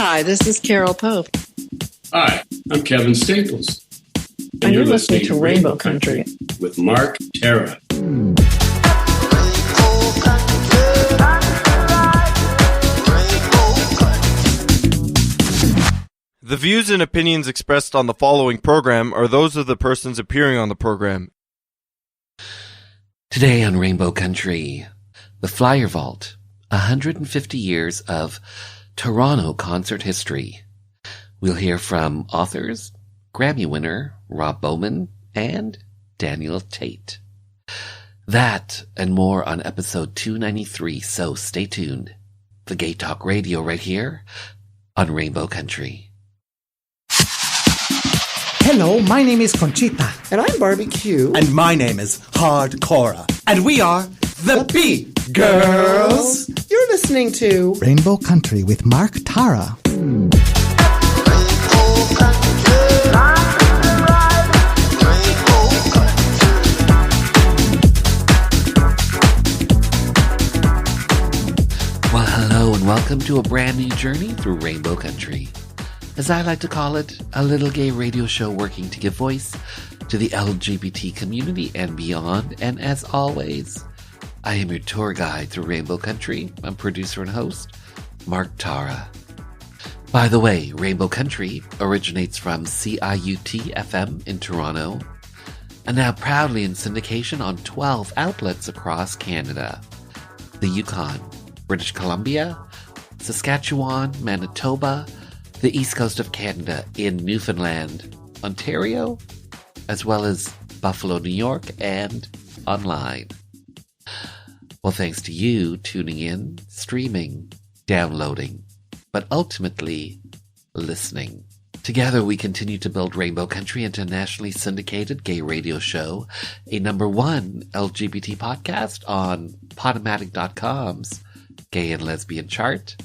Hi, this is Carol Pope. Hi, I'm Kevin Staples. And you're listening to Rainbow Country with Mark Tara. The views and opinions expressed on the following program are those of the persons appearing on the program. Today on Rainbow Country, the Flyer Vault, 150 years of Toronto concert history. We'll hear from authors, Grammy winner Rob Bowman, and Daniel Tate. That and more on episode 293, so stay tuned. The Gay Talk Radio right here on Rainbow Country. Hello, my name is Conchita. And I'm Barbecue. And my name is Hardcora. And we are the Beat Girls. You're listening to Rainbow Country with Mark Tara. Well, hello and welcome to a brand new journey through Rainbow Country. As I like to call it, a little gay radio show working to give voice to the LGBT community and beyond. And as always, I am your tour guide through Rainbow Country. I'm producer and host, Mark Tara. By the way, Rainbow Country originates from CIUT FM in Toronto and now proudly in syndication on 12 outlets across Canada. The Yukon, British Columbia, Saskatchewan, Manitoba, the east coast of Canada in Newfoundland, Ontario, as well as Buffalo, New York, and online. Well, thanks to you tuning in, streaming, downloading, but ultimately listening. Together we continue to build Rainbow Country into a nationally syndicated gay radio show, a #1 LGBT podcast on Podomatic.com's Gay and Lesbian chart,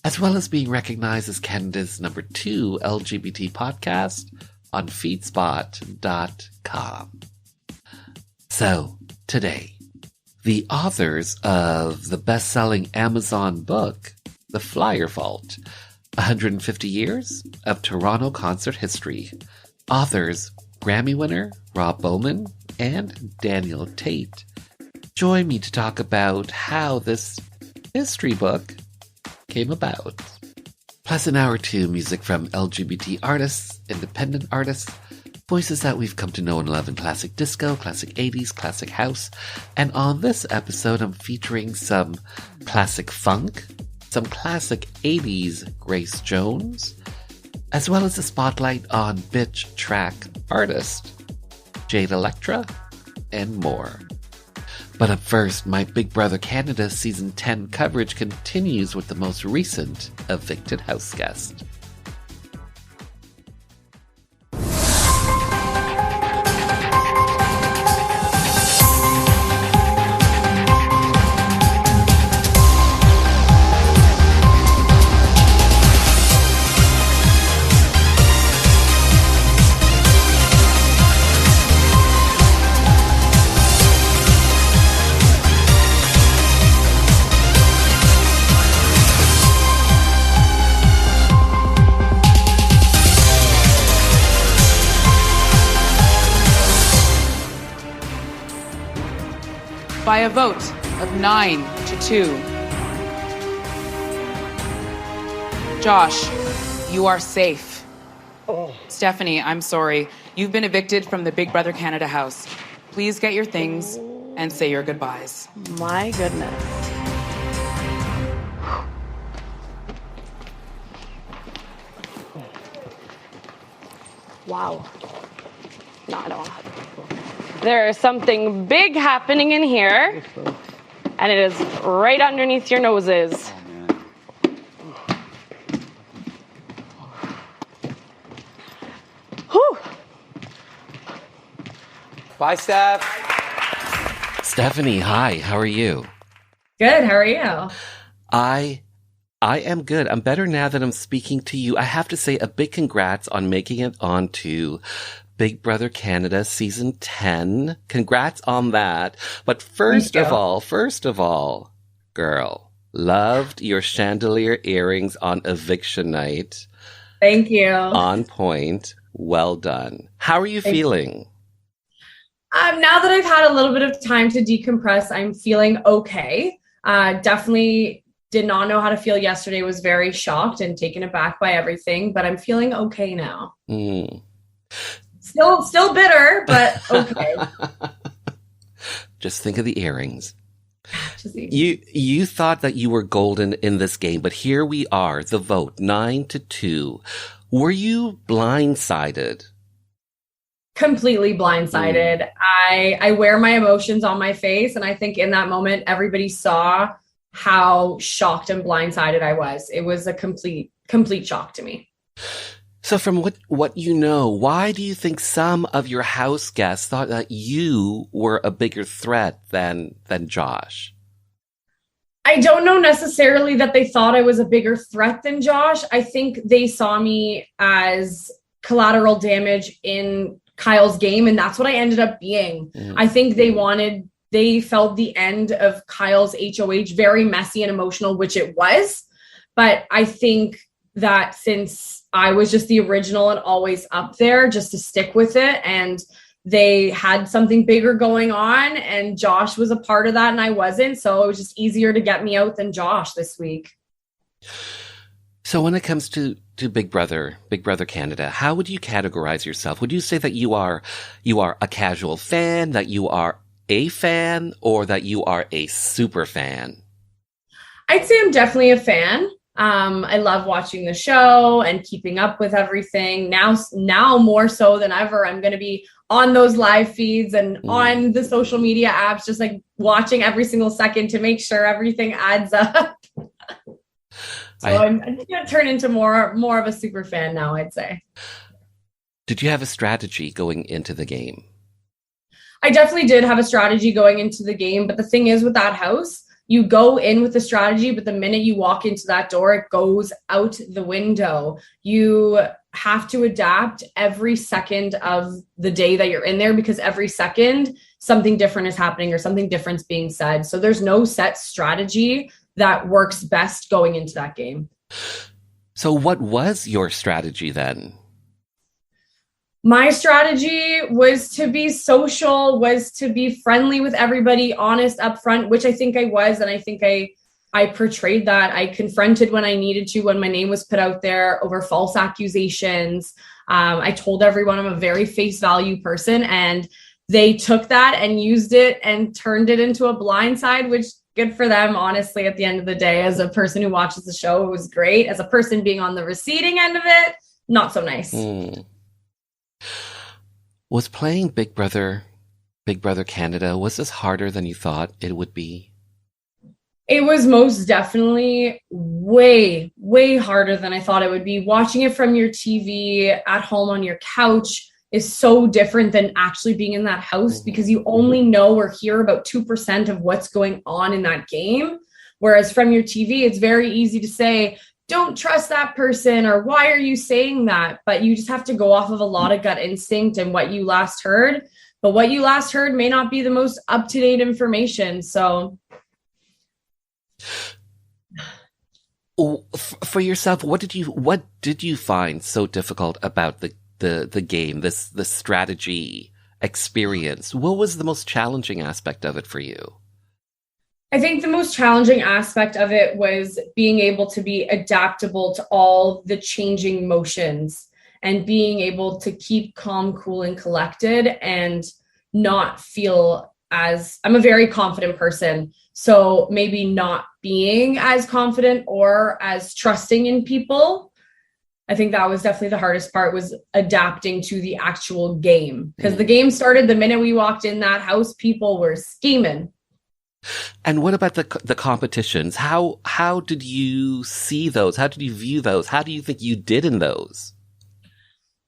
as well as being recognized as Canada's #2 LGBT podcast on feedspot.com. So, today, the authors of the best-selling Amazon book, The Flyer Vault, 150 Years of Toronto Concert History. Authors Grammy winner Rob Bowman and Daniel Tate join me to talk about how this history book came about. Plus an hour or two music from LGBT artists, independent artists, voices that we've come to know and love in classic disco, classic 80s, classic house. And on this episode, I'm featuring some classic funk, some classic 80s Grace Jones, as well as a spotlight on bitch track artist Jade Electra, and more. But up first, my Big Brother Canada Season 10 coverage continues with the most recent Evicted Houseguest. By a vote of 9-2. Josh, you are safe. Stephanie, I'm sorry. You've been evicted from the Big Brother Canada house. Please get your things and say your goodbyes. My goodness. Wow. No, I don't. There is something big happening in here, and it is right underneath your noses. Whew. Bye, Steph. Stephanie, hi, how are you? Good, how are you? I am good. I'm better now that I'm speaking to you. I have to say a big congrats on making it onto Big Brother Canada Season 10. Congrats on that. But first of all, girl, Loved your chandelier earrings on eviction night. Thank you. On point. Well done. How are you feeling? Now that I've had a little bit of time to decompress, I'm feeling okay. Definitely did not know how to feel yesterday. Was very shocked and taken aback by everything, but I'm feeling okay now. Still bitter, but okay. Just think of the earrings. You thought that you were golden in this game, but here we are, the vote 9-2. Were you blindsided? Completely blindsided. I wear my emotions on my face, and I think in that moment, everybody saw how shocked and blindsided I was. It was a complete shock to me. So from what you know, why do you think some of your house guests thought that you were a bigger threat than Josh? I don't know necessarily that they thought I was a bigger threat than Josh. I think they saw me as collateral damage in Kyle's game, and that's what I ended up being. I think they felt the end of Kyle's HOH very messy and emotional, which it was. But I think that since I was just the original and always up there, just to stick with it, and they had something bigger going on, and Josh was a part of that and I wasn't, so it was just easier to get me out than Josh this week. So when it comes to Big Brother Canada, how would you categorize yourself? Would you say that you are a casual fan, that you are a fan, or that you are a super fan? I'd say I'm definitely a fan. I love watching the show and keeping up with everything. Now more so than ever, I'm going to be on those live feeds and on the social media apps, just like watching every single second to make sure everything adds up. I'm going to turn into more of a super fan now, I'd say. Did you have a strategy going into the game? I definitely did have a strategy going into the game, but the thing is with that house, you go in with the strategy, but the minute you walk into that door, it goes out the window. You have to adapt every second of the day that you're in there, because every second something different is happening or something different's being said. So there's no set strategy that works best going into that game. So what was your strategy then? My strategy was to be social, was to be friendly with everybody, honest, upfront, which I think I was. And I think I portrayed that. I confronted when I needed to, when my name was put out there over false accusations. I told everyone I'm a very face value person, and they took that and used it and turned it into a blindside, which good for them. Honestly, at the end of the day, as a person who watches the show, it was great. As a person being on the receiving end of it, not so nice. Was playing Big Brother Canada, was this harder than you thought it would be? It was most definitely way, way harder than I thought it would be. Watching it from your TV at home on your couch is so different than actually being in that house, because you only know or hear about 2% of what's going on in that game. Whereas from your TV, it's very easy to say, don't trust that person, or why are you saying that? But you just have to go off of a lot of gut instinct and what you last heard. But what you last heard may not be the most up-to-date information. So for yourself, what did you find so difficult about the game, the strategy experience? What was the most challenging aspect of it for you? I think the most challenging aspect of it was being able to be adaptable to all the changing motions, and being able to keep calm, cool, and collected, and not feel as, I'm a very confident person. So maybe not being as confident or as trusting in people. I think that was definitely the hardest part, was adapting to the actual game, because the game started the minute we walked in that house. People were scheming. And what about the competitions? How did you see those? How did you view those? How do you think you did in those?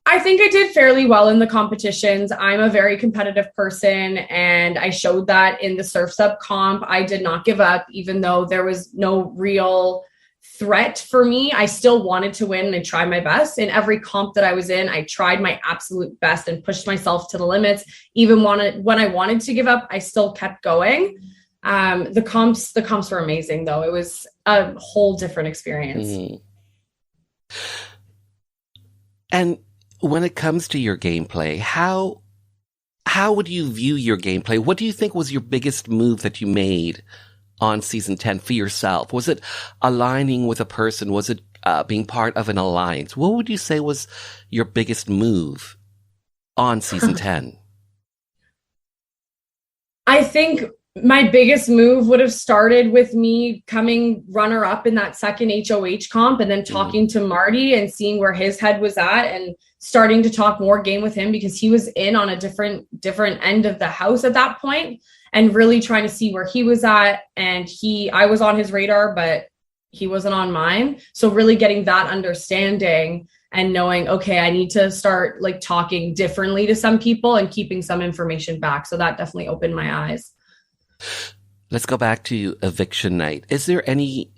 I think I did fairly well in the competitions. I'm a very competitive person, and I showed that in the Surf's Up comp. I did not give up, even though there was no real threat for me. I still wanted to win, and I tried my best. In every comp that I was in, I tried my absolute best and pushed myself to the limits. Even when I wanted to give up, I still kept going. The comps were amazing though. It was a whole different experience. Mm-hmm. And when it comes to your gameplay, how would you view your gameplay? What do you think was your biggest move that you made on season 10 for yourself? Was it aligning with a person? Was it being part of an alliance? What would you say was your biggest move on season 10? I think my biggest move would have started with me coming runner up in that second HOH comp and then talking to Marty and seeing where his head was at and starting to talk more game with him because he was in on a different end of the house at that point and really trying to see where he was at. And I was on his radar, but he wasn't on mine. So really getting that understanding and knowing, okay, I need to start like talking differently to some people and keeping some information back. So that definitely opened my eyes. Let's go back to eviction night. Is there any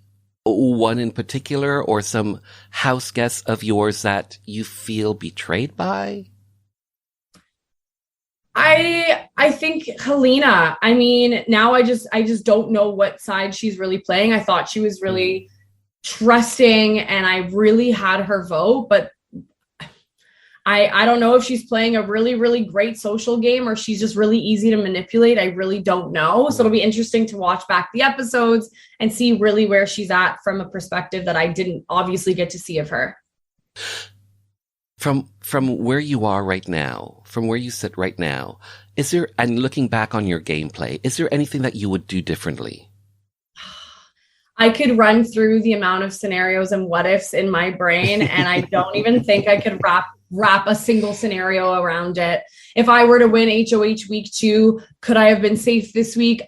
one in particular or some house guests of yours that you feel betrayed by? I think Helena. I mean, now I just don't know what side she's really playing. I thought she was really trusting and I really had her vote, but I don't know if she's playing a really, really great social game or she's just really easy to manipulate. I really don't know. So it'll be interesting to watch back the episodes and see really where she's at from a perspective that I didn't obviously get to see of her. From where you are right now, from where you sit right now, is there, and looking back on your gameplay, is there anything that you would do differently? I could run through the amount of scenarios and what ifs in my brain, and I don't even think I could wrap a single scenario around it. If I were to win HOH week 2, could I have been safe this week?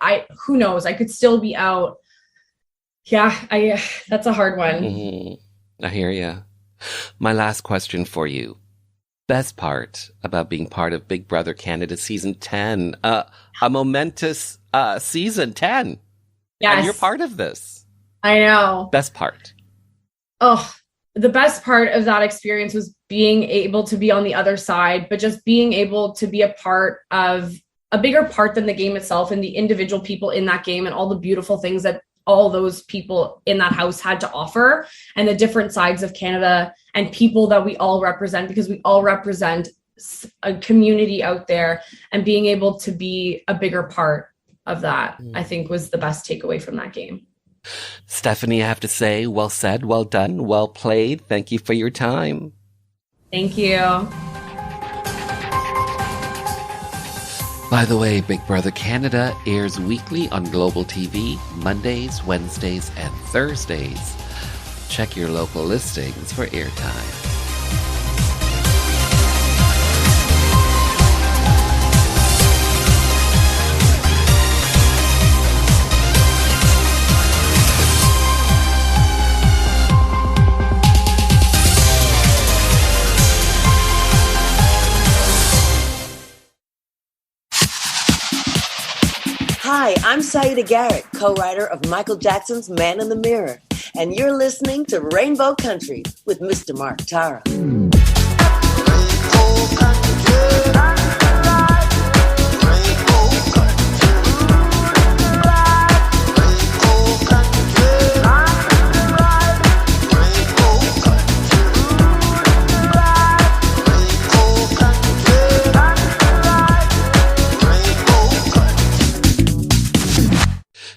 Who knows? I could still be out. Yeah, that's a hard one. Mm-hmm. I hear you. My last question for you. Best part about being part of Big Brother Canada season 10, a momentous season 10. Yes. And you're part of this. I know. Best part. Oh, the best part of that experience was being able to be on the other side, but just being able to be a part of a bigger part than the game itself and the individual people in that game and all the beautiful things that all those people in that house had to offer and the different sides of Canada and people that we all represent, because we all represent a community out there, and being able to be a bigger part of that, I think was the best takeaway from that game. Stephanie, I have to say, well said, well done, well played. Thank you for your time. Thank you. By the way, Big Brother Canada airs weekly on Global TV, Mondays, Wednesdays, and Thursdays. Check your local listings for airtime. Hi, I'm Saida Garrett, co-writer of Michael Jackson's Man in the Mirror, and you're listening to Rainbow Country with Mr. Mark Tara.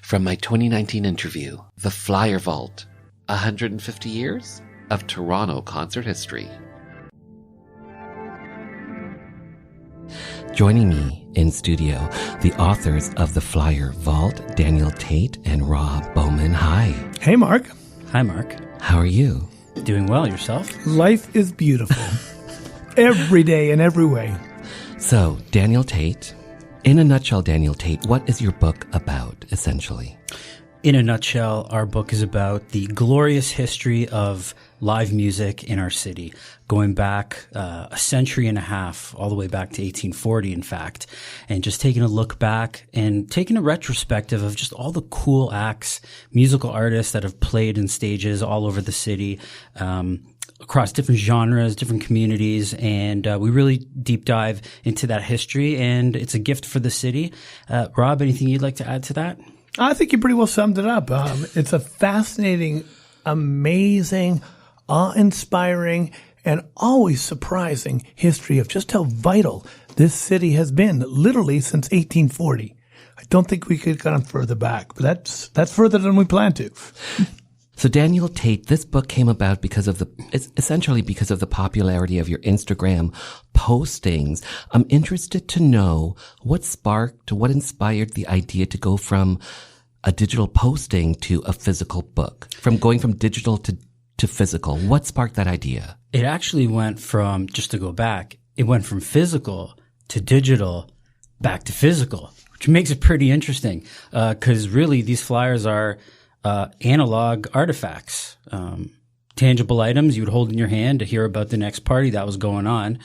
From my 2019 interview, The Flyer Vault, 150 Years of Toronto Concert History. Joining me in studio, the authors of The Flyer Vault, Daniel Tate and Rob Bowman. Hi. Hey, Mark. Hi, Mark. How are you? Doing well. Yourself? Life is beautiful. Every day in every way. So, Daniel Tate. In a nutshell, Daniel Tate, what is your book about, essentially? In a nutshell, our book is about the glorious history of live music in our city, going back a century and a half, all the way back to 1840, in fact, and just taking a look back and taking a retrospective of just all the cool acts, musical artists that have played in stages all over the city, across different genres, different communities, and we really deep dive into that history, and it's a gift for the city. Rob, anything you'd like to add to that? I think you pretty well summed it up. It's a fascinating, amazing, awe-inspiring, and always surprising history of just how vital this city has been, literally since 1840. I don't think we could have gone further back, but that's further than we planned to. So Daniel Tate, this book came about essentially because of the popularity of your Instagram postings. I'm interested to know what inspired the idea to go from a digital posting to a physical book, from going from digital to physical. What sparked that idea? It actually went from, just to go back, it went from physical to digital back to physical, which makes it pretty interesting. Cause really these flyers are, analog artifacts, tangible items you would hold in your hand to hear about the next party that was going on.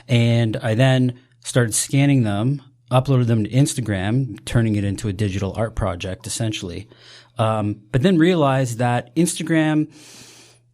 And I then started scanning them, uploaded them to Instagram, turning it into a digital art project, essentially. But then realized that Instagram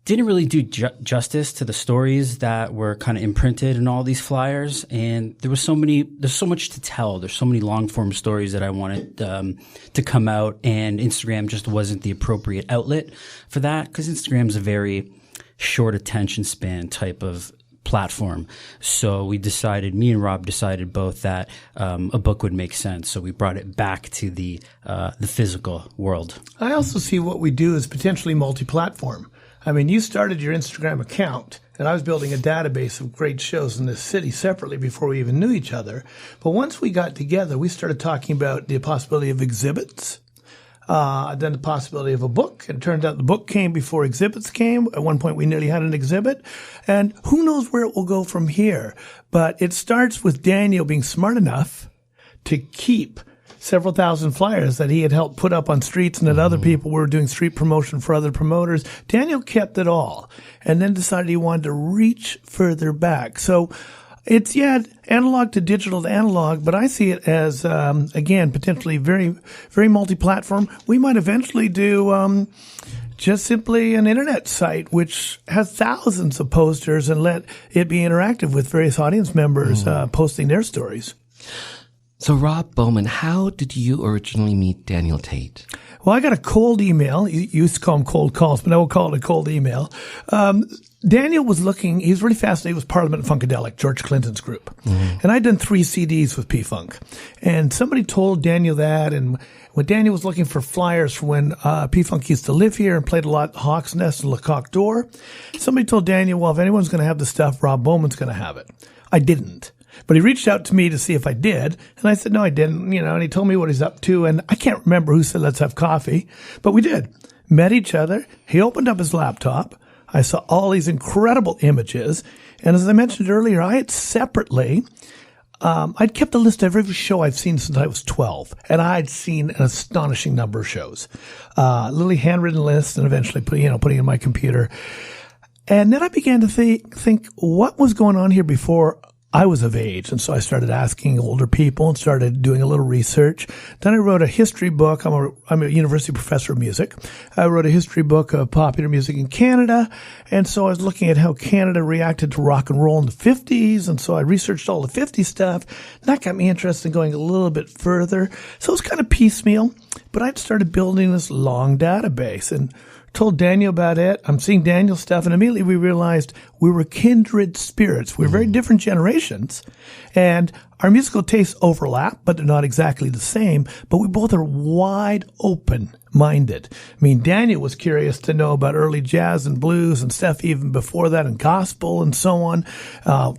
didn't really do justice to the stories that were kind of imprinted in all these flyers. And there's so much to tell. There's so many long form stories that I wanted, to come out, and Instagram just wasn't the appropriate outlet for that, because Instagram's a very short attention span type of platform. So me and Rob decided both that, a book would make sense. So we brought it back to the physical world. I also see what we do as potentially multi-platform. I mean, you started your Instagram account, and I was building a database of great shows in this city separately before we even knew each other. But once we got together, we started talking about the possibility of exhibits, then the possibility of a book. And it turned out the book came before exhibits came. At one point, we nearly had an exhibit. And who knows where it will go from here. But it starts with Daniel being smart enough to keep several thousand flyers that he had helped put up on streets, and that other people were doing street promotion for other promoters. Daniel kept it all and then decided he wanted to reach further back. So it's, analog to digital to analog, but I see it as, again, potentially very, very multi-platform. We might eventually do, just simply an internet site which has thousands of posters and let it be interactive with various audience members, posting their stories. So Rob Bowman, how did you originally meet Daniel Tate? Well, I got a cold email. You used to call them cold calls, but I will call it a cold email. Daniel was looking, he was really fascinated with Parliament Funkadelic, George Clinton's group. And I'd done 3 CDs with P-Funk. And somebody told Daniel that, and when Daniel was looking for flyers for when P-Funk used to live here and played a lot at Hawk's Nest and Lecoq d'Or, somebody told Daniel, well, if anyone's going to have the stuff, Rob Bowman's going to have it. I didn't. But he reached out to me to see if I did. And I said, no, I didn't, and he told me what he's up to. And I can't remember who said, let's have coffee, but we did. Met each other. He opened up his laptop. I saw all these incredible images. And as I mentioned earlier, I had separately, I'd kept a list of every show I've seen since I was 12. And I'd seen an astonishing number of shows. Literally handwritten lists, and eventually putting in my computer. And then I began to think what was going on here before I was of age. And so I started asking older people and started doing a little research. Then I wrote a history book. I'm a university professor of music. I wrote a history book of popular music in Canada. And so I was looking at how Canada reacted to rock and roll in the 50s. And so I researched all the 50s stuff. That got me interested in going a little bit further. So it was kind of piecemeal, but I'd started building this long database and told Daniel about it. I'm seeing Daniel's stuff, and immediately we realized we were kindred spirits. We're very different generations, and our musical tastes overlap, but they're not exactly the same. But we both are wide open-minded. I mean, Daniel was curious to know about early jazz and blues and stuff even before that, and gospel and so on.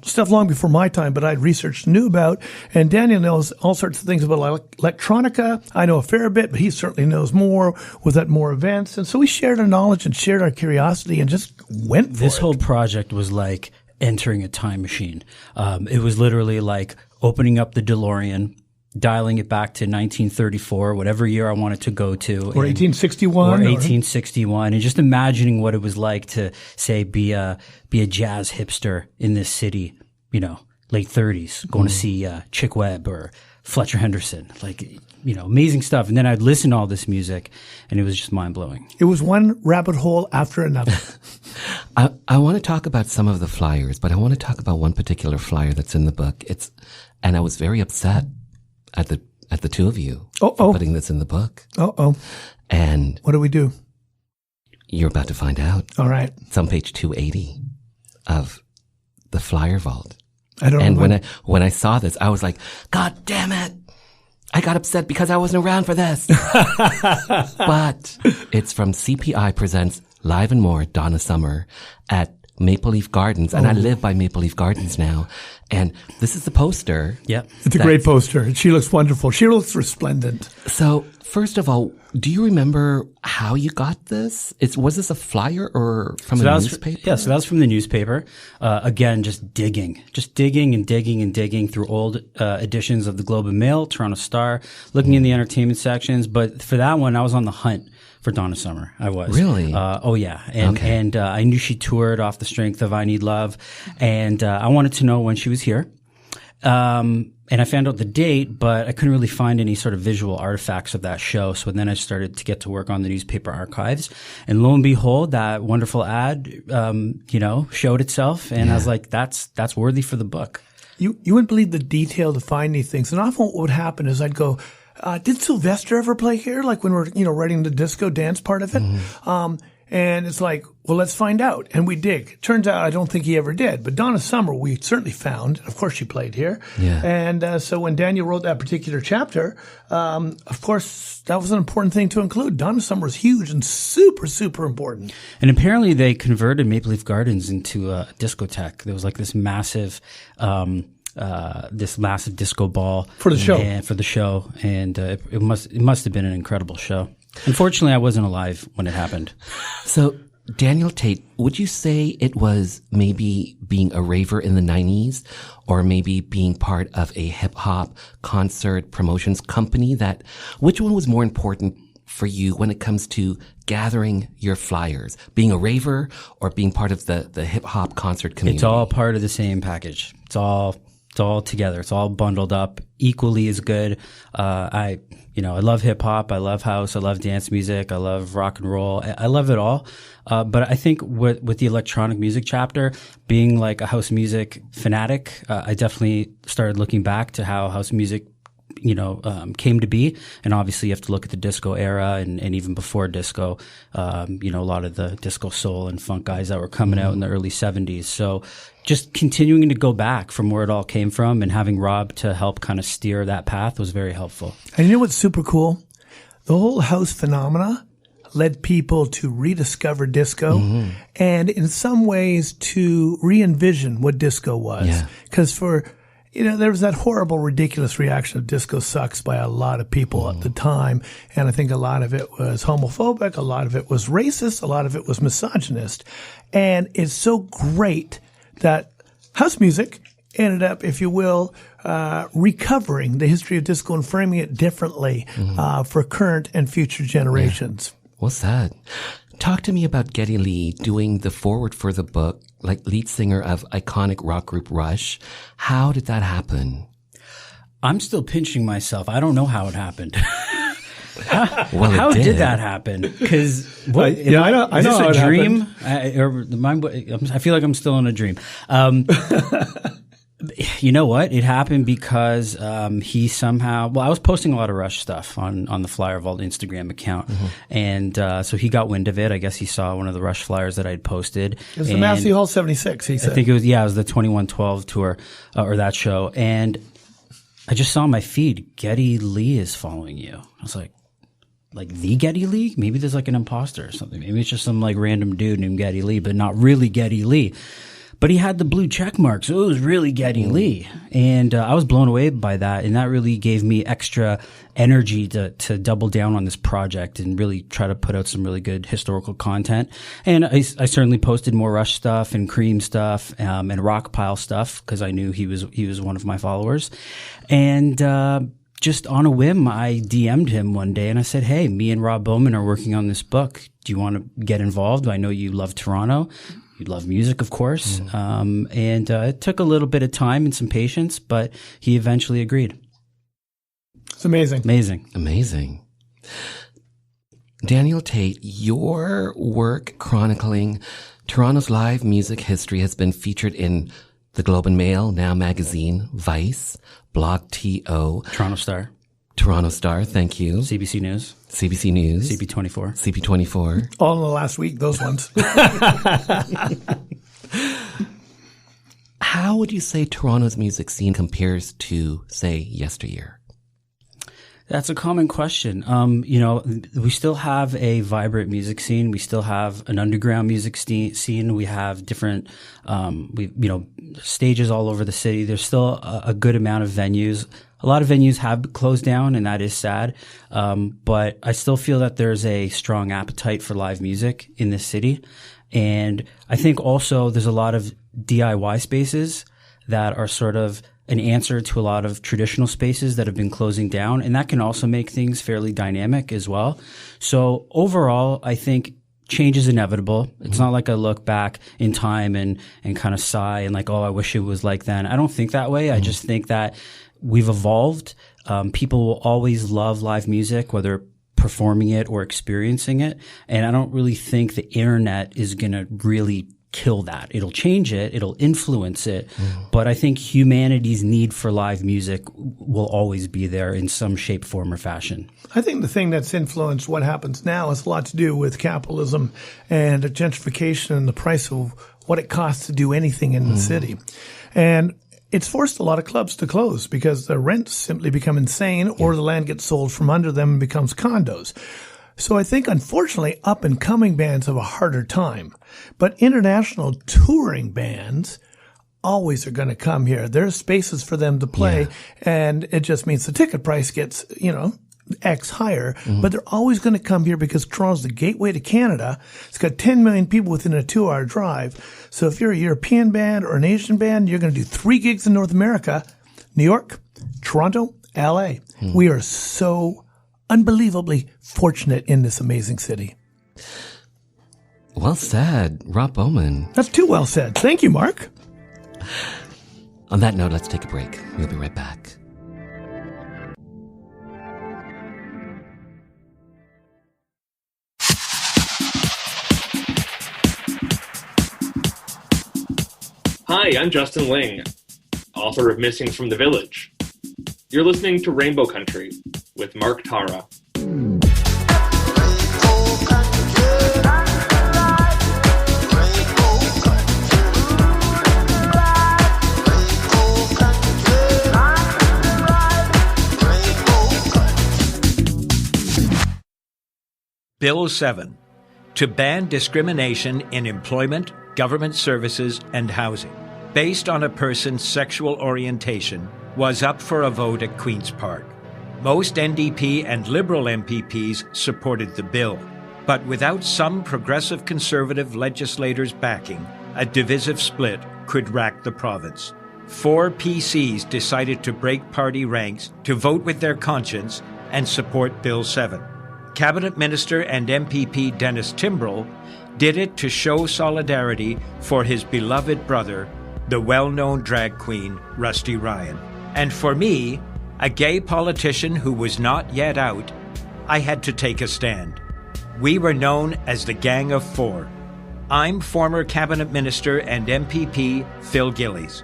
Stuff long before my time, but I'd researched and knew about. And Daniel knows all sorts of things about electronica. I know a fair bit, but he certainly knows more with that more events. And so we shared our knowledge and shared our curiosity and just went for it. This whole project was like entering a time machine. It was literally like opening up the DeLorean, dialing it back to 1934, whatever year I wanted to go to. Or 1861. Or 1861. And just imagining what it was like to, say, be a jazz hipster in this city, late 30s, going to see Chick Webb or Fletcher Henderson. Amazing stuff. And then I'd listen to all this music, and it was just mind-blowing. It was one rabbit hole after another. I want to talk about some of the flyers, but I want to talk about one particular flyer that's in the book. And I was very upset at at the two of you for putting this in the book. And what do we do? You're about to find out. All right. It's on page 280 of the flyer vault. I don't know. And when I saw this, I was like, God damn it. I got upset because I wasn't around for this. But it's from CPI Presents Live and More, Donna Summer at Maple Leaf Gardens. And I live by Maple Leaf Gardens now. And this is the poster. Yep. It's a great poster. She looks wonderful. She looks resplendent. So, first of all, do you remember how you got this? Was this a flyer or from a newspaper? So that was from the newspaper. Again, just digging and digging through old editions of the Globe and Mail, Toronto Star, looking in the entertainment sections. But for that one, I was on the hunt for Donna Summer. I was. Really? And I knew she toured off the strength of I Need Love. And I wanted to know when she was here. And I found out the date, but I couldn't really find any sort of visual artifacts of that show. So then I started to get to work on the newspaper archives. And lo and behold, that wonderful ad, showed itself. And I was like, that's worthy for the book. You wouldn't believe the detail to find these things. And often what would happen is I'd go, did Sylvester ever play here? Like when we're, writing the disco dance part of it. And it's like, well, let's find out. And we dig. Turns out I don't think he ever did. But Donna Summer, we certainly found. Of course, she played here. Yeah. And so when Daniel wrote that particular chapter, of course, that was an important thing to include. Donna Summer was huge and super, super important. And apparently they converted Maple Leaf Gardens into a discotheque. There was like this massive disco ball for the show. And it must have been an incredible show. Unfortunately, I wasn't alive when it happened. So, Daniel Tate, would you say it was maybe being a raver in the 90s or maybe being part of a hip-hop concert promotions company? Which one was more important for you when it comes to gathering your flyers? Being a raver or being part of the hip-hop concert community? It's all part of the same package. It's all together. It's all bundled up equally as good. I love hip hop. I love house. I love dance music. I love rock and roll. I love it all. But I think with the electronic music chapter, being like a house music fanatic, I definitely started looking back to how house music came to be. And obviously you have to look at the disco era and even before disco, a lot of the disco soul and funk guys that were coming out in the early 70s. So just continuing to go back from where it all came from and having Rob to help kind of steer that path was very helpful. And you know what's super cool? The whole house phenomena led people to rediscover disco and in some ways to re-envision what disco was. Because there was that horrible, ridiculous reaction of disco sucks by a lot of people at the time. And I think a lot of it was homophobic. A lot of it was racist. A lot of it was misogynist. And it's so great that house music ended up, if you will, recovering the history of disco and framing it differently for current and future generations. Yeah. What's that? Talk to me about Geddy Lee doing the foreword for the book, like lead singer of iconic rock group Rush. How did that happen? I'm still pinching myself. I don't know how it happened. How did that happen? Because I know. Is this a dream? I feel like I'm still in a dream. You know what? It happened because he somehow. Well, I was posting a lot of Rush stuff on the Flyer Vault Instagram account, and so he got wind of it. I guess he saw one of the Rush flyers that I'd posted. It was the Massey Hall '76. He said. I think it was. Yeah, it was the 2112 tour or that show, and I just saw on my feed Geddy Lee is following you. I was like the Geddy Lee? Maybe there's like an imposter or something. Maybe it's just some like random dude named Geddy Lee, but not really Geddy Lee. But he had the blue check mark, so it was really Geddy Lee. And I was blown away by that, and that really gave me extra energy to double down on this project and really try to put out some really good historical content. And I certainly posted more Rush stuff and Cream stuff and Rockpile stuff because I knew he was one of my followers. And just on a whim, I DM'd him one day and I said, hey, me and Rob Bowman are working on this book. Do you want to get involved? I know you love Toronto. You love music, of course. And it took a little bit of time and some patience, but he eventually agreed. It's amazing. Amazing. Daniel Tate, your work chronicling Toronto's live music history has been featured in the Globe and Mail, Now Magazine, Vice, Blog TO, Toronto Toronto Star, thank you. CBC News. CBC News. CP24. CP24. All in the last week, those ones. How would you say Toronto's music scene compares to, say, yesteryear? That's a common question. We still have a vibrant music scene. We still have an underground music scene. We have different, stages all over the city. There's still a good amount of venues. A lot of venues have closed down, and that is sad. But I still feel that there's a strong appetite for live music in this city. And I think also there's a lot of DIY spaces that are sort of an answer to a lot of traditional spaces that have been closing down. And that can also make things fairly dynamic as well. So overall, I think change is inevitable. It's not like I look back in time and kind of sigh and like, oh, I wish it was like then. I don't think that way. I just think that we've evolved. People will always love live music, whether performing it or experiencing it. And I don't really think the internet is going to really kill that. It'll change it. It'll influence it. But I think humanity's need for live music will always be there in some shape, form, or fashion. I think the thing that's influenced what happens now has a lot to do with capitalism and gentrification and the price of what it costs to do anything in the city. And it's forced a lot of clubs to close because the rents simply become insane or the land gets sold from under them and becomes condos. So I think, unfortunately, up-and-coming bands have a harder time. But international touring bands always are going to come here. There's spaces for them to play, and it just means the ticket price gets, X higher. But they're always going to come here because Toronto's the gateway to Canada. It's got 10 million people within a 2-hour drive. So if you're a European band or an Asian band, you're going to do 3 gigs in North America, New York, Toronto, LA. We are so unbelievably fortunate in this amazing city. Well said, Rob Bowman. That's too well said. Thank you, Mark. On that note, let's take a break. We'll be right back. Hi, I'm Justin Ling, author of Missing from the Village. You're listening to Rainbow Country with Mark Tara. Bill 7, to ban discrimination in employment, government services, and housing, based on a person's sexual orientation, was up for a vote at Queen's Park. Most NDP and Liberal MPPs supported the bill, but without some progressive Conservative legislators' backing, a divisive split could rack the province. 4 PCs decided to break party ranks to vote with their conscience and support Bill 7. Cabinet Minister and MPP Dennis Timbrell did it to show solidarity for his beloved brother, the well-known drag queen Rusty Ryan. And for me, a gay politician who was not yet out, I had to take a stand. We were known as the Gang of Four. I'm former Cabinet Minister and MPP Phil Gillies.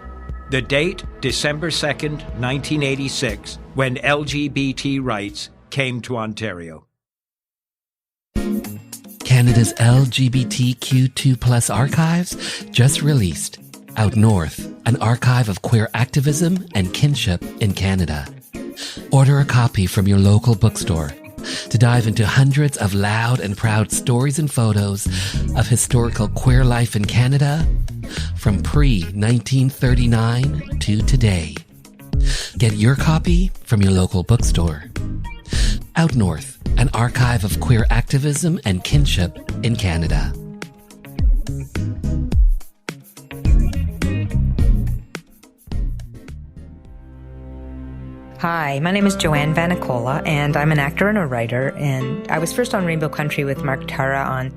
The date, December 2nd, 1986, when LGBT rights came to Ontario. Canada's LGBTQ2+ archives just released Out North, an archive of queer activism and kinship in Canada. Order a copy from your local bookstore to dive into hundreds of loud and proud stories and photos of historical queer life in Canada from pre-1939 to today. Get your copy from your local bookstore. Out North, an archive of queer activism and kinship in Canada. Hi, my name is Joanne Vanicola, and I'm an actor and a writer, and I was first on Rainbow Country with Mark Tara on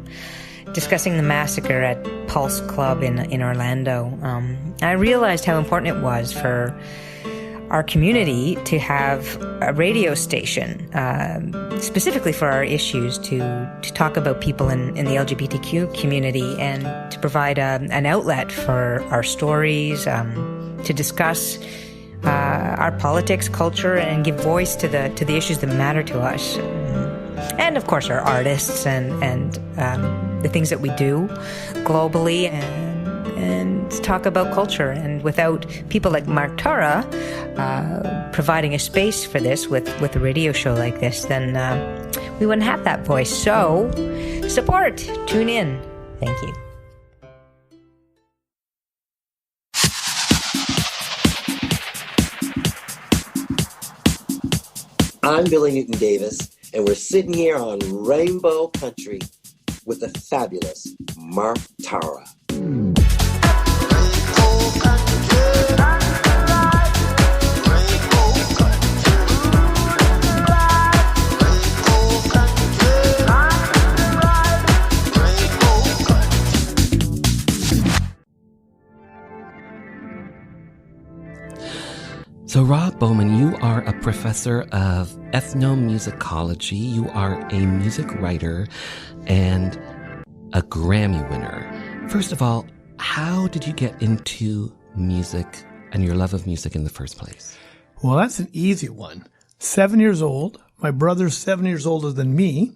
discussing the massacre at Pulse Club in Orlando. I realized how important it was for our community to have a radio station, specifically for our issues, to talk about people in the LGBTQ community and to provide an outlet for our stories, to discuss our politics, culture, and give voice to the issues that matter to us. And of course, our artists and the things that we do globally, and talk about culture. And without people like Mark Tara providing a space for this with a radio show like this, then we wouldn't have that voice. So, support, tune in. Thank you. I'm Billy Newton Davis, and we're sitting here on Rainbow Country with the fabulous Mark Tara. So, Rob Bowman, you are a professor of ethnomusicology. You are a music writer and a Grammy winner. First of all, how did you get into music and your love of music in the first place? Well, that's an easy one. 7 years old. My brother's 7 years older than me.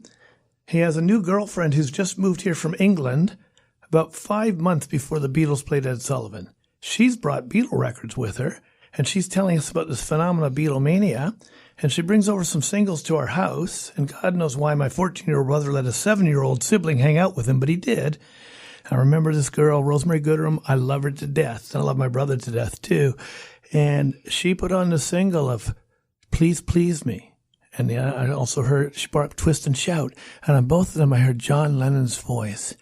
He has a new girlfriend who's just moved here from England about 5 months before the Beatles played Ed Sullivan. She's brought Beatle records with her, and she's telling us about this phenomenon of Beatlemania, and she brings over some singles to our house, and God knows why my 14-year-old brother let a 7-year-old sibling hang out with him, but he did. I remember this girl, Rosemary Goodrum. I love her to death, and I love my brother to death, too. And she put on the single of Please Please Me. And I also heard, she brought up Twist and Shout, and on both of them I heard John Lennon's voice.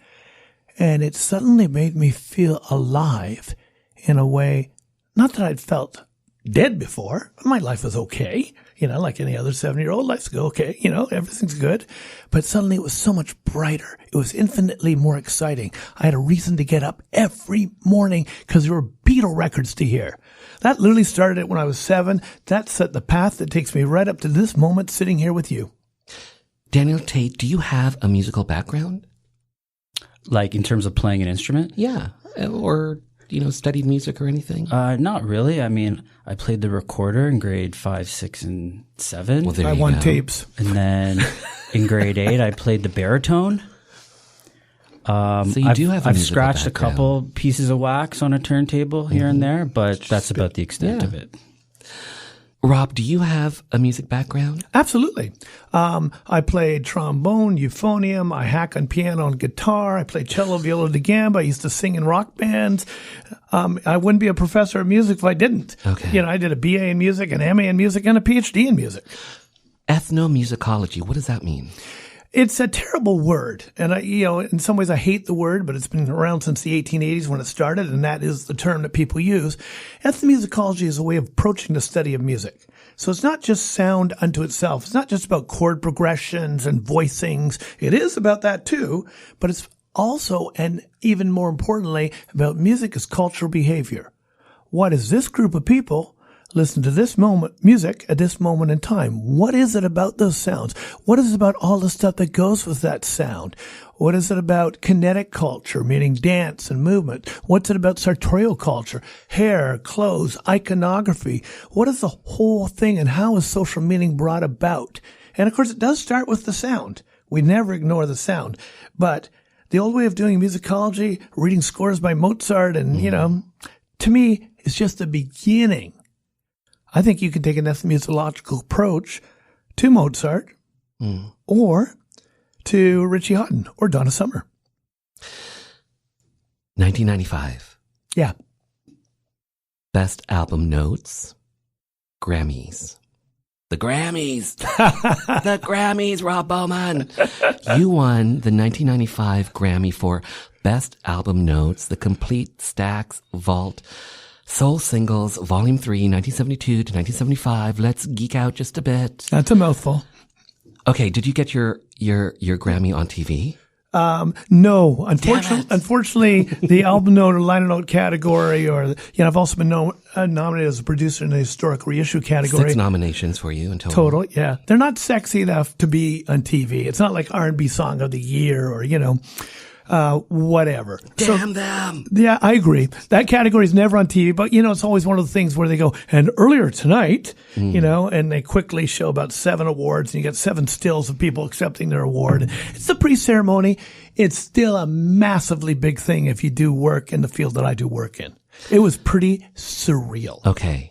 And it suddenly made me feel alive in a way, not that I'd felt dead before. My life was okay. Like any other 7-year-old, life's okay. Everything's good. But suddenly it was so much brighter. It was infinitely more exciting. I had a reason to get up every morning because there were Beatle records to hear. That literally started it when I was 7. That set the path that takes me right up to this moment sitting here with you. Daniel Tate, do you have a musical background? Like in terms of playing an instrument? Yeah. Or studied music or anything? Not really. I mean, I played the recorder in grade 5, 6, and 7. Well, I won tapes. And then in grade 8, I played the baritone. So you do have a I've musical scratched background. a couple pieces of wax on a turntable here and there, but that's about the extent of it. Rob, do you have a music background? Absolutely. I played trombone, euphonium. I hack on piano and guitar. I played cello, viola da gamba. I used to sing in rock bands. I wouldn't be a professor of music if I didn't. Okay. I did a BA in music, an MA in music, and a PhD in music. Ethnomusicology, what does that mean? It's a terrible word. And in some ways I hate the word, but it's been around since the 1880s when it started, and that is the term that people use. Ethnomusicology is a way of approaching the study of music. So it's not just sound unto itself. It's not just about chord progressions and voicings. It is about that too, but it's also, and even more importantly, about music as cultural behavior. What is this group of people listen to this music at this moment in time? What is it about those sounds? What is it about all the stuff that goes with that sound? What is it about kinetic culture, meaning dance and movement? What's it about sartorial culture, hair, clothes, iconography? What is the whole thing, and how is social meaning brought about? And of course, it does start with the sound. We never ignore the sound. But the old way of doing musicology, reading scores by Mozart, and, to me, is just the beginning. I think you can take an ethnomusicological approach to Mozart or to Richie Hawtin or Donna Summer. 1995. Yeah. Best album notes, Grammys. The Grammys. The Grammys, Rob Bowman. You won the 1995 Grammy for Best Album Notes, the Complete Stacks Vault Soul Singles, Volume 3, 1972 to 1975. Let's geek out just a bit. That's a mouthful. Okay, did you get your Grammy on TV? No, unfortunately, the album note or liner note category, or I've also been nominated as a producer in the historic reissue category. 6 nominations for you in total. Total, yeah. They're not sexy enough to be on TV. It's not like R&B Song of the Year or whatever. Damn them. Yeah, I agree. That category is never on TV, but it's always one of the things where they go, and earlier tonight, and they quickly show about 7 awards, and you get 7 stills of people accepting their award. It's the pre-ceremony. It's still a massively big thing if you do work in the field that I do work in. It was pretty surreal. Okay.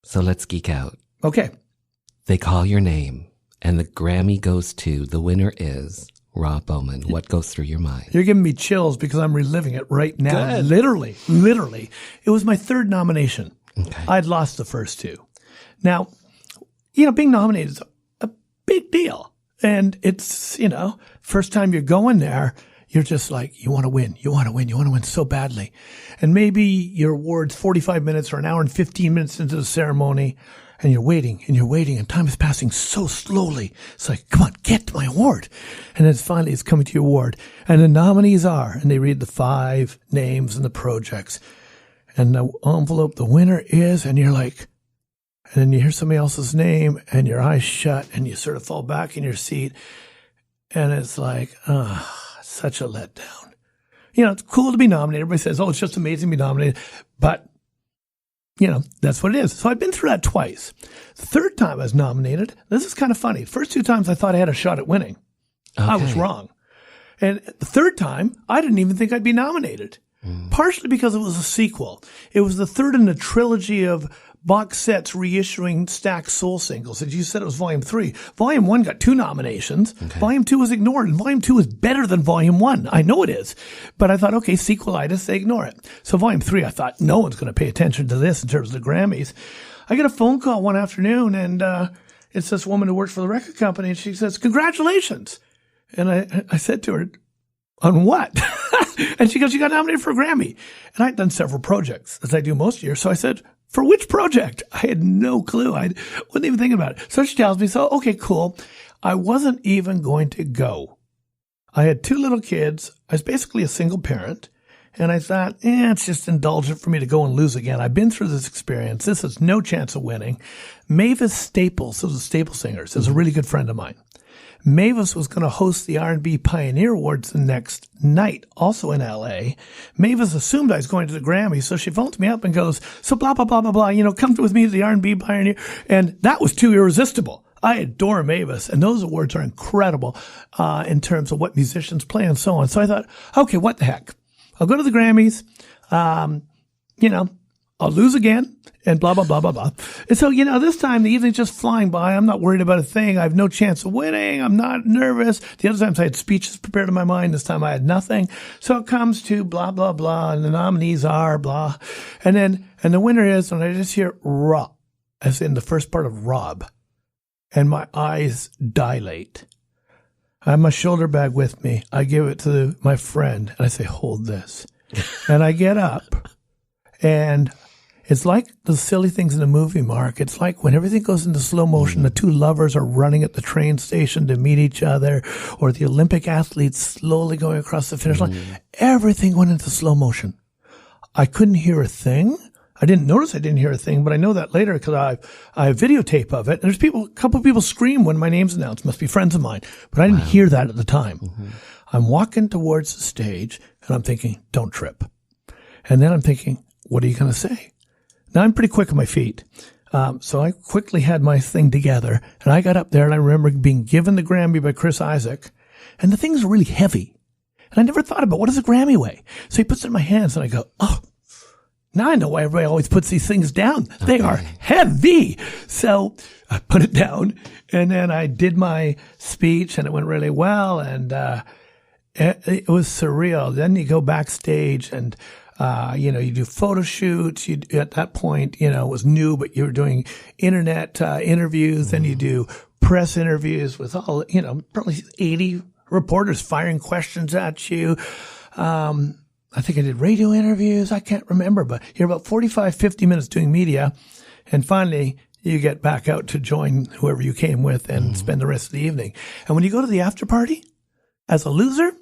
So let's geek out. Okay. They call your name, and the Grammy goes to, the winner is Rob Bowman. What goes through your mind? You're giving me chills because I'm reliving it right now. Good. Literally. It was my 3rd nomination. Okay. I'd lost the first 2. Now, being nominated is a big deal. And it's, first time you're going there, you're just like, you want to win so badly. And maybe your award's 45 minutes or an hour and 15 minutes into the ceremony, and you're waiting, and time is passing so slowly. It's like, come on, get to my award. And then finally it's coming to your award. And the nominees are, and they read the 5 names and the projects. And the envelope, the winner is, and you're like, and then you hear somebody else's name, and your eyes shut, and you sort of fall back in your seat. And it's like, such a letdown. It's cool to be nominated. Everybody says, it's just amazing to be nominated. But, that's what it is. So I've been through that twice. The 3rd time I was nominated, this is kind of funny. The first 2 times I thought I had a shot at winning. Okay. I was wrong. And the 3rd time, I didn't even think I'd be nominated. Partially because it was a sequel. It was the 3rd in a trilogy of box sets reissuing Stax Soul singles. As you said, it was Volume 3. Volume 1 got 2 nominations. Okay. Volume 2 was ignored, and Volume 2 is better than Volume 1. I know it is. But I thought, okay, sequelitis, they ignore it. So Volume 3, I thought, no one's going to pay attention to this in terms of the Grammys. I get a phone call one afternoon, and it's this woman who works for the record company, and she says, congratulations. And I said to her, on what? And she goes, you got nominated for a Grammy. And I'd done several projects, as I do most years. So I said, for which project? I had no clue. I wasn't even thinking about it. So she tells me, okay, cool. I wasn't even going to go. I had 2 little kids. I was basically a single parent. And I thought, it's just indulgent for me to go and lose again. I've been through this experience. This has no chance of winning. Mavis Staples, those are Staples singers, is a really good friend of mine. Mavis was going to host the R&B Pioneer Awards the next night, also in L.A. Mavis assumed I was going to the Grammys, so she phoned me up and goes, so blah, blah, blah, blah, blah, come with me to the R&B Pioneer. And that was too irresistible. I adore Mavis, and those awards are incredible in terms of what musicians play and so on. So I thought, okay, what the heck? I'll go to the Grammys, I'll lose again, and blah, blah, blah, blah, blah. And so, this time the evening's just flying by. I'm not worried about a thing. I have no chance of winning. I'm not nervous. The other times I had speeches prepared in my mind. This time I had nothing. So it comes to blah, blah, blah, and the nominees are blah. And the winner is, and I just hear Rob, as in the first part of Rob, and my eyes dilate. I have my shoulder bag with me. I give it to my friend, and I say, hold this. And I get up, and it's like the silly things in the movie, Mark. It's like when everything goes into slow motion, the 2 lovers are running at the train station to meet each other, or the Olympic athletes slowly going across the finish line. Everything went into slow motion. I couldn't hear a thing. I didn't notice I didn't hear a thing, but I know that later because I have videotape of it. And there's a couple of people scream when my name's announced. Must be friends of mine. But I didn't hear that at the time. I'm walking towards the stage, and I'm thinking, don't trip. And then I'm thinking, what are you going to say? Now, I'm pretty quick on my feet. So I quickly had my thing together, and I got up there, and I remember being given the Grammy by Chris Isaak, and the thing's really heavy. And I never thought about, what does a Grammy weigh? So he puts it in my hands, and I go, oh, now I know why everybody always puts these things down. They are heavy. So I put it down, and then I did my speech, and it went really well, and it was surreal. Then you go backstage, and you do photo shoots. At that point, it was new, but you were doing internet interviews. Then you do press interviews with all, probably 80 reporters firing questions at you. I think I did radio interviews. I can't remember, but you're about 45, 50 minutes doing media. And finally, you get back out to join whoever you came with and spend the rest of the evening. And when you go to the after party as a loser,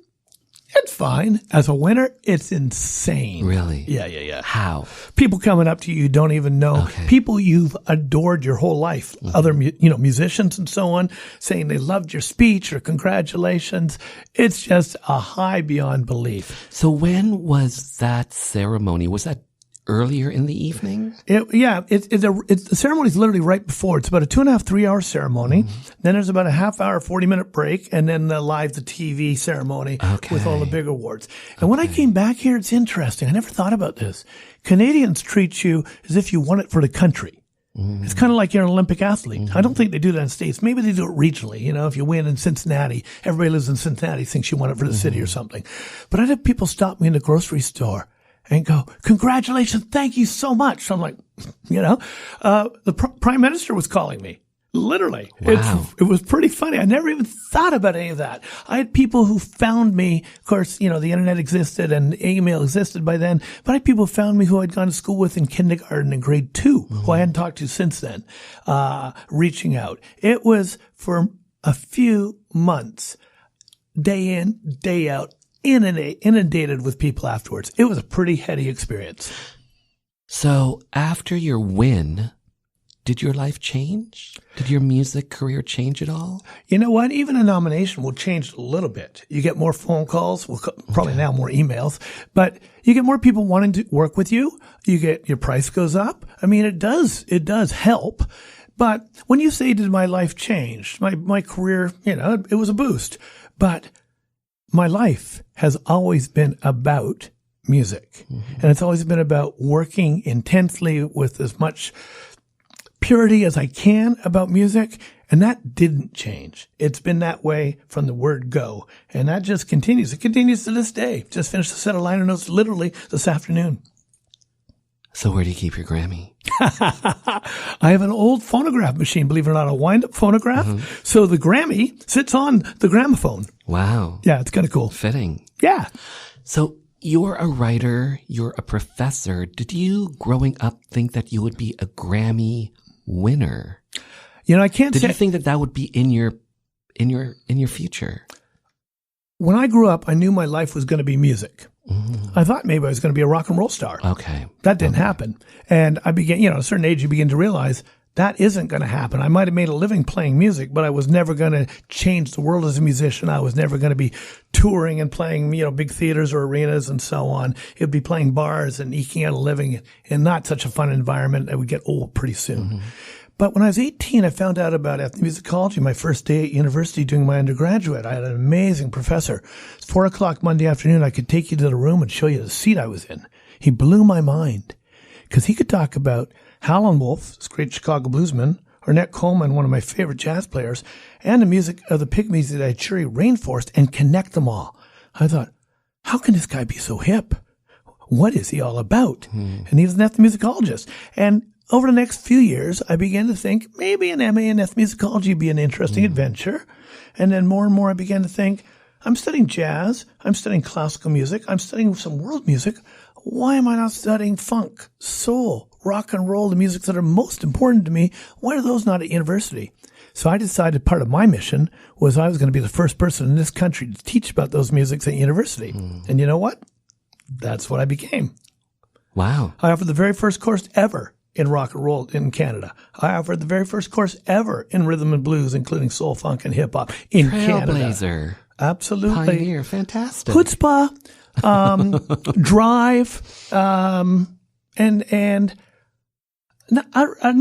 it's fine. As a winner, it's insane. Really? Yeah. How? People coming up to you don't even know. Okay. People you've adored your whole life. Mm-hmm. Other, musicians and so on, saying they loved your speech or congratulations. It's just a high beyond belief. So when was that ceremony? Was that earlier in the evening? The ceremony's literally right before. It's about a 2.5, 3 hour ceremony. Mm-hmm. Then there's about a half hour, 40-minute break, and then the TV ceremony with all the big awards. And when I came back here, it's interesting. I never thought about this. Canadians treat you as if you won it for the country. Mm-hmm. It's kind of like you're an Olympic athlete. Mm-hmm. I don't think they do that in the States. Maybe they do it regionally. If you win in Cincinnati, everybody lives in Cincinnati thinks you won it for the city or something. But I'd have people stop me in the grocery store and go, congratulations, thank you so much. So I'm like, the Prime Minister was calling me. Literally. Wow. It was pretty funny. I never even thought about any of that. I had people who found me. Of course, the internet existed and email existed by then. But I had people who found me who I'd gone to school with in kindergarten and grade 2, who I hadn't talked to since then, reaching out. It was for a few months, day in, day out, inundated with people afterwards. It was a pretty heady experience. So after your win, did your life change? Did your music career change at all? You know what? Even a nomination will change a little bit. You get more phone calls, probably now more emails, but you get more people wanting to work with you. Your price goes up. I mean, it does help. But when you say, did my life change? My career, it was a boost. But my life has always been about music. Mm-hmm. And it's always been about working intensely with as much purity as I can about music, and that didn't change. It's been that way from the word go, and that just continues. It continues to this day. Just finished a set of liner notes literally this afternoon. So where do you keep your Grammy? I have an old phonograph machine, believe it or not, a wind-up phonograph. Mm-hmm. So the Grammy sits on the gramophone. Wow. Yeah, it's kind of cool. Fitting. Yeah. So you're a writer, you're a professor. Did you, growing up, think that you would be a Grammy winner? I can't say. Did you think that would be in your future? When I grew up, I knew my life was going to be music. Mm-hmm. I thought maybe I was going to be a rock and roll star. Okay. That didn't happen. And I began, at a certain age, you begin to realize that isn't going to happen. I might have made a living playing music, but I was never going to change the world as a musician. I was never going to be touring and playing, big theaters or arenas and so on. It'd be playing bars and eking out a living in not such a fun environment. I would get old pretty soon. Mm-hmm. But when I was 18, I found out about ethnomusicology, my first day at university doing my undergraduate. I had an amazing professor. It's 4:00 Monday afternoon. I could take you to the room and show you the seat I was in. He blew my mind because he could talk about Howlin' Wolf, this great Chicago bluesman, Ornette Coleman, one of my favorite jazz players, and the music of the Pygmies of the Ituri Rainforest, and connect them all. I thought, how can this guy be so hip? What is he all about? And he was an ethnomusicologist. And over the next few years, I began to think maybe an MA in ethnomusicology would be an interesting adventure. And then more and more I began to think, I'm studying jazz, I'm studying classical music, I'm studying some world music. Why am I not studying funk, soul, rock and roll, the music that are most important to me? Why are those not at university? So I decided part of my mission was I was going to be the first person in this country to teach about those musics at university. And you know what? That's what I became. Wow. I offered the very first course ever in rock and roll in Canada. I offered the very first course ever in rhythm and blues, including soul, funk, and hip hop in Canada. Trailblazer. Absolutely. Pioneer. Fantastic. Chutzpah, drive, and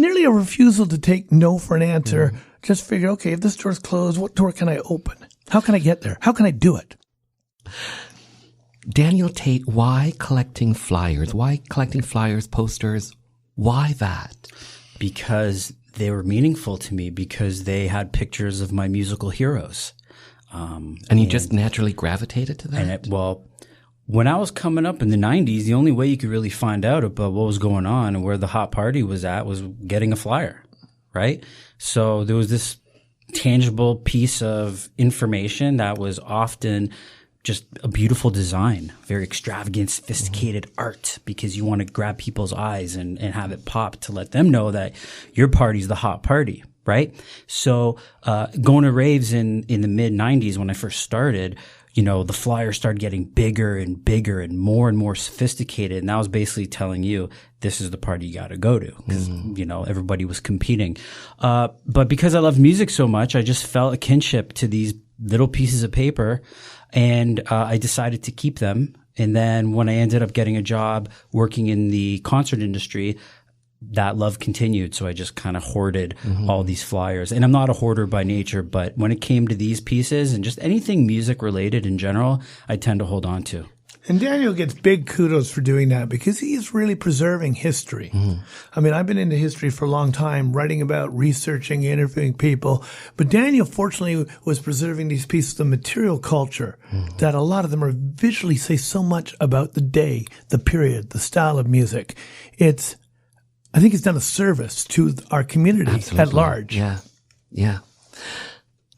nearly a refusal to take no for an answer. Just figure, okay, if this door's closed, what door can I open? How can I get there? How can I do it? Daniel Tate, why collecting flyers? Why collecting flyers, posters? Why that? Because they were meaningful to me, because they had pictures of my musical heroes. And you just naturally gravitated to that? When I was coming up in the 90s, the only way you could really find out about what was going on and where the hot party was at was getting a flyer, right? So there was this tangible piece of information that was often just a beautiful design, very extravagant, sophisticated art, because you want to grab people's eyes and have it pop to let them know that your party's the hot party, right? So going to raves in the mid-90s when I first started, the flyers started getting bigger and bigger and more sophisticated. And that was basically telling you, this is the party you got to go to, because, everybody was competing. But because I love music so much, I just felt a kinship to these little pieces of paper, and I decided to keep them. And then when I ended up getting a job working in the concert industry, that love continued. So I just kind of hoarded all these flyers. And I'm not a hoarder by nature, but when it came to these pieces and just anything music related in general, I tend to hold on to. And Daniel gets big kudos for doing that because he's really preserving history. I mean, I've been into history for a long time, writing about, researching, interviewing people. But Daniel, fortunately, was preserving these pieces of material culture that a lot of them are visually say so much about the day, the period, the style of music. I think it's done a service to our community at large. Yeah.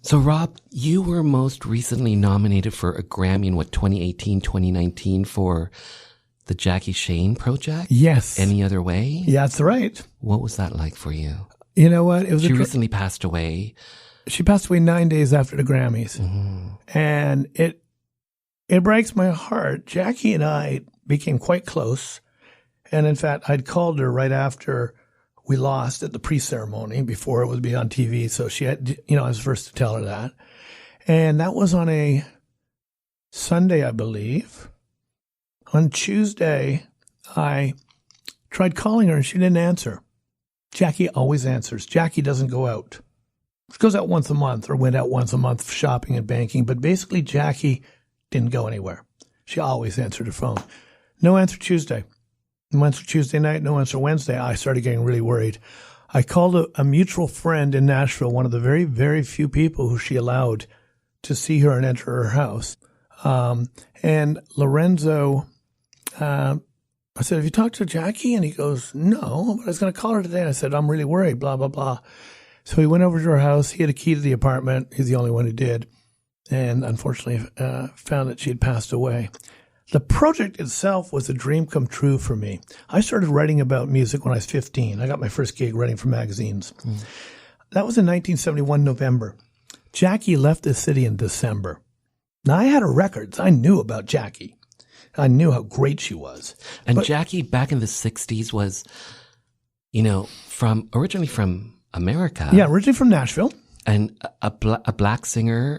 So, Rob, you were most recently nominated for a Grammy in 2018, 2019 for the Jackie Shane project? Yes. Any Other Way? Yeah, that's right. What was that like for you? You know what? She recently passed away. She passed away 9 days after the Grammys. And it breaks my heart. Jackie and I became quite close. And in fact, I'd called her right after we lost at the pre-ceremony before it would be on TV. So she had, I was first to tell her that. And that was on a Sunday, I believe. On Tuesday, I tried calling her and she didn't answer. Jackie always answers. Jackie doesn't go out. She goes out once a month or went out once a month shopping and banking. But basically, Jackie didn't go anywhere. She always answered her phone. No answer Tuesday. No answer Tuesday night, no answer Wednesday. I started getting really worried. I called a mutual friend in Nashville, one of the very, very few people who she allowed to see her and enter her house. And Lorenzo, I said, have you talked to Jackie? And he goes, no, but I was going to call her today. And I said, I'm really worried, blah, blah, blah. So he went over to her house. He had a key to the apartment. He's the only one who did. And unfortunately, found that she had passed away. The project itself was a dream come true for me. I started writing about music when I was 15. I got my first gig writing for magazines. That was in 1971, November. Jackie left the city in December. Now, I had her records. I knew about Jackie. I knew how great she was. And Jackie, back in the 60s, was, originally from America. Yeah, originally from Nashville. And a black singer.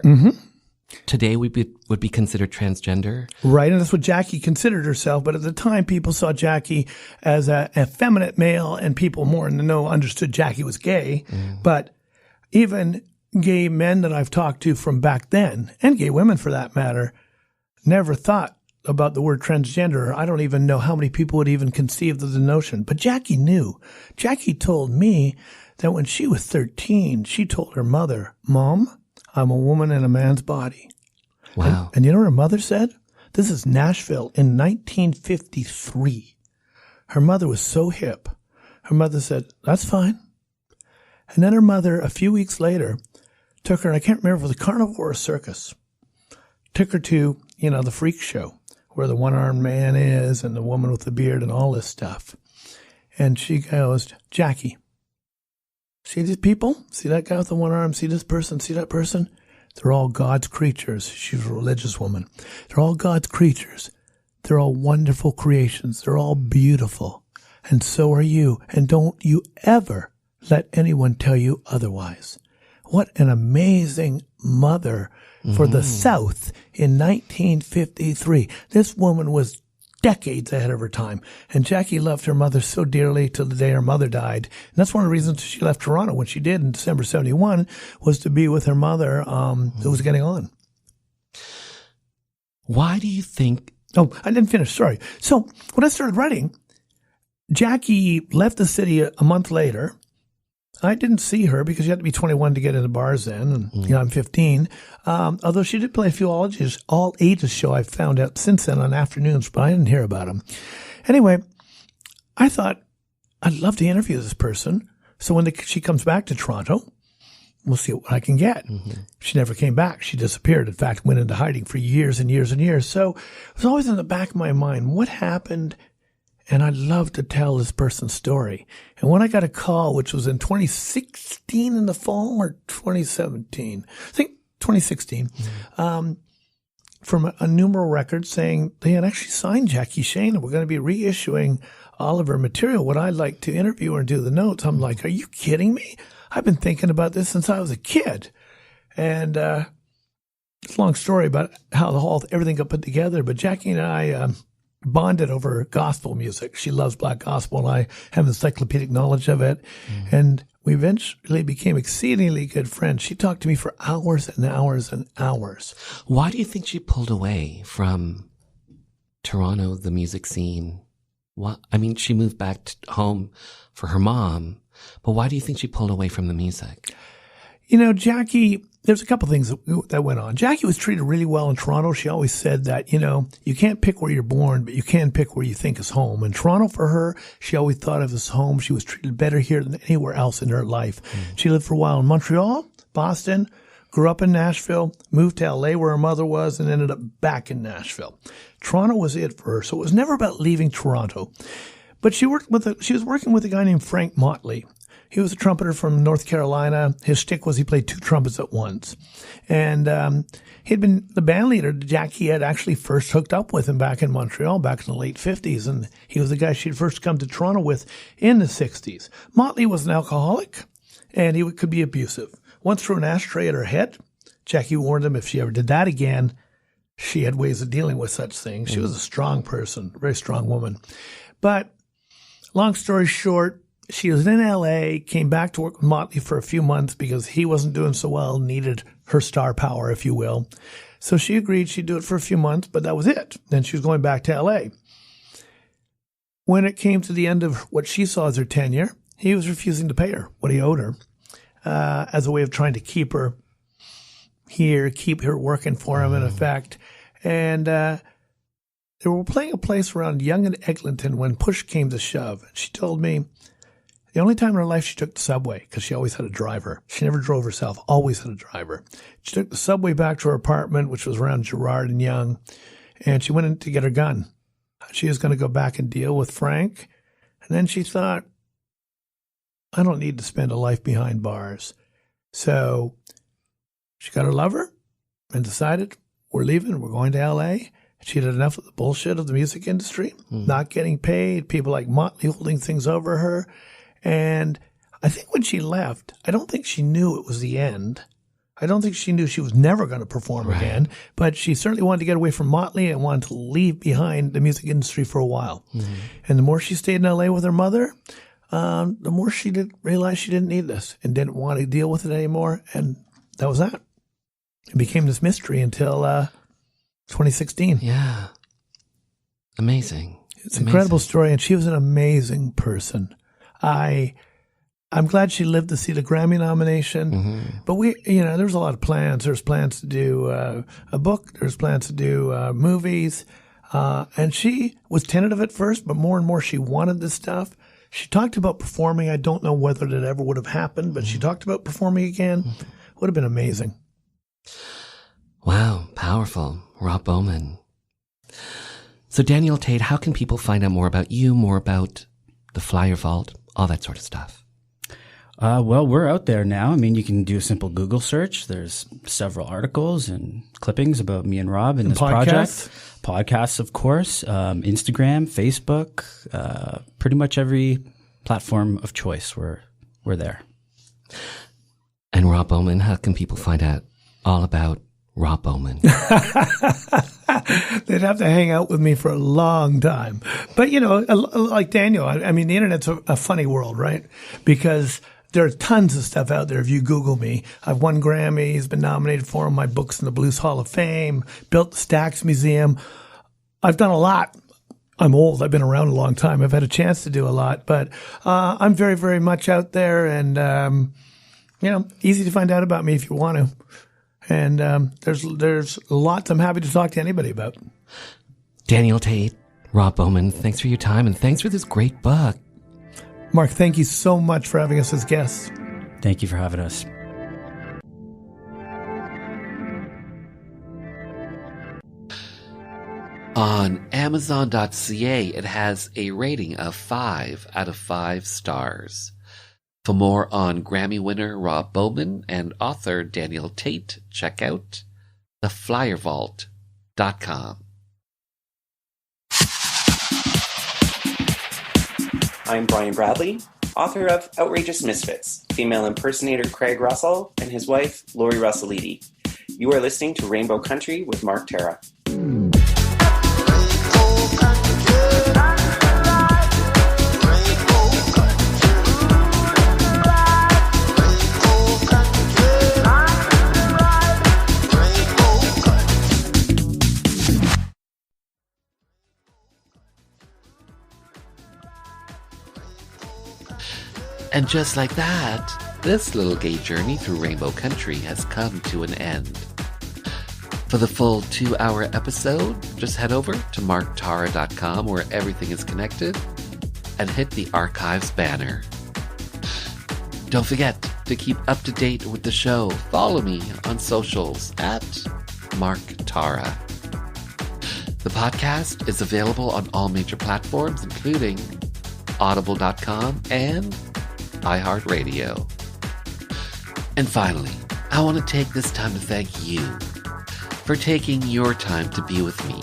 Today would be considered transgender. Right, and that's what Jackie considered herself. But at the time, people saw Jackie as a effeminate male, and people more in the know understood Jackie was gay. But even gay men that I've talked to from back then, and gay women for that matter, never thought about the word transgender. I don't even know how many people would even conceive of the notion. But Jackie knew. Jackie told me that when she was 13, she told her mother, Mom, I'm a woman in a man's body. Wow. And you know what her mother said? This is Nashville in 1953. Her mother was so hip. Her mother said, that's fine. And then her mother, a few weeks later, took her, I can't remember if it was a carnival or a circus, took her to, the freak show where the one-armed man is and the woman with the beard and all this stuff. And she goes, Jackie, see these people? See that guy with the one arm? See this person? See that person? They're all God's creatures. She's a religious woman. They're all God's creatures. They're all wonderful creations. They're all beautiful. And so are you. And don't you ever let anyone tell you otherwise. What an amazing mother for the South in 1953. This woman was decades ahead of her time. And Jackie loved her mother so dearly till the day her mother died. And that's one of the reasons she left Toronto when she did in December 71, was to be with her mother who was getting on. Why do you think... Oh, I didn't finish. Sorry. So when I started writing, Jackie left the city a month later. I didn't see her because you had to be 21 to get into bars then. And, I'm 15. Although she did play a few all ages show I found out since then on afternoons, but I didn't hear about them. Anyway, I thought I'd love to interview this person. So when she comes back to Toronto, we'll see what I can get. She never came back. She disappeared. In fact, went into hiding for years and years and years. So it was always in the back of my mind, what happened? And I'd love to tell this person's story. And when I got a call, which was in 2016 in the fall or 2017, I think 2016, from a numeral record saying they had actually signed Jackie Shane and we're going to be reissuing all of her material. Would I like to interview her and do the notes? I'm like, are you kidding me? I've been thinking about this since I was a kid. And it's a long story about how everything got put together. But Jackie and I bonded over gospel music. She loves black gospel, and I have encyclopedic knowledge of it. And we eventually became exceedingly good friends. She talked to me for hours and hours and hours. Why do you think she pulled away from Toronto, the music scene? I mean, she moved back home for her mom, but why do you think she pulled away from the music? You know, Jackie, there's a couple things that went on. Jackie was treated really well in Toronto. She always said that, you know, you can't pick where you're born, but you can pick where you think is home. And Toronto, for her, she always thought of as home. She was treated better here than anywhere else in her life. She lived for a while in Montreal, Boston, grew up in Nashville, moved to LA where her mother was, and ended up back in Nashville. Toronto was it for her. So it was never about leaving Toronto. But she was working with a guy named Frank Motley. He was a trumpeter from North Carolina. His shtick was he played two trumpets at once. And he'd been the band leader. Jackie had actually first hooked up with him back in Montreal back in the late 50s. And he was the guy she'd first come to Toronto with in the 60s. Motley was an alcoholic, and he could be abusive. Once threw an ashtray at her head. Jackie warned him if she ever did that again, she had ways of dealing with such things. She was a strong person, a very strong woman. But long story short, she was in L.A., came back to work with Motley for a few months because he wasn't doing so well, needed her star power, if you will. So she agreed she'd do it for a few months, but that was it. Then she was going back to L.A. When it came to the end of what she saw as her tenure, he was refusing to pay her what he owed her as a way of trying to keep her here, keep her working for him, in effect. And they were playing a place around Yonge and Eglinton when push came to shove. She told me the only time in her life she took the subway, because she always had a driver. She never drove herself, always had a driver. She took the subway back to her apartment, which was around Girard and Yonge, and she went in to get her gun. She was going to go back and deal with Frank. And then she thought, I don't need to spend a life behind bars. So she got her lover and decided, we're leaving, we're going to L.A. She had enough of the bullshit of the music industry, not getting paid, people like Motley holding things over her. And I think when she left, I don't think she knew it was the end. I don't think she knew she was never going to perform again, but she certainly wanted to get away from Motley and wanted to leave behind the music industry for a while. And the more she stayed in L.A. with her mother, the more she realized she didn't need this and didn't want to deal with it anymore. And that was that. It became this mystery until 2016. Yeah. Amazing. It's an incredible story, and she was an amazing person. I'm glad she lived to see the Grammy nomination, but there's a lot of plans. There's plans to do a book. There's plans to do movies, and she was tentative at first, but more and more she wanted this stuff. She talked about performing. I don't know whether it ever would have happened, but she talked about performing again. Would have been amazing. Wow, powerful. Rob Bowman. So Daniel Tate, how can people find out more about you, more about the Flyer Vault, all that sort of stuff? Well, we're out there now. I mean, you can do a simple Google search. There's several articles and clippings about me and Rob in this project. Podcasts, of course. Instagram, Facebook, pretty much every platform of choice. We're there. And Rob Bowman, how can people find out all about Rob Bowman? They'd have to hang out with me for a long time. But, like Daniel, I mean, the internet's a funny world, right? Because there are tons of stuff out there. If you Google me, I've won Grammys, been nominated for my books in the Blues Hall of Fame, built the Stax Museum. I've done a lot. I'm old. I've been around a long time. I've had a chance to do a lot. But I'm very, very much out there. And, easy to find out about me if you want to. And there's lots I'm happy to talk to anybody about. Daniel Tate, Rob Bowman, thanks for your time and thanks for this great book. Mark, thank you so much for having us as guests. Thank you for having us. On Amazon.ca, it has a rating of 5 out of 5 stars. For more on Grammy winner Rob Bowman and author Daniel Tate, check out The Flyer Vault HOUR I'm Brian Bradley, author of Outrageous Misfits, female impersonator Craig Russell and his wife, Lori Russellidi. You are listening to Rainbow Country with Mark Tara. And just like that, this little gay journey through Rainbow Country has come to an end. For the full 2-hour episode, just head over to marktara.com where everything is connected and hit the archives banner. Don't forget to keep up to date with the show. Follow me on socials at Mark Tara. The podcast is available on all major platforms, including audible.com and iHeartRadio. And finally, I want to take this time to thank you for taking your time to be with me.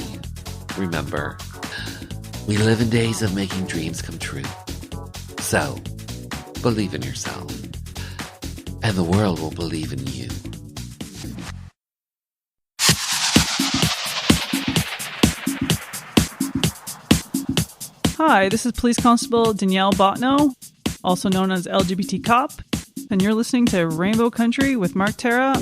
Remember, we live in days of making dreams come true. So, believe in yourself, and the world will believe in you. Hi, this is Police Constable Danielle Botno, also known as LGBT Cop, and you're listening to Rainbow Country with Mark Tara.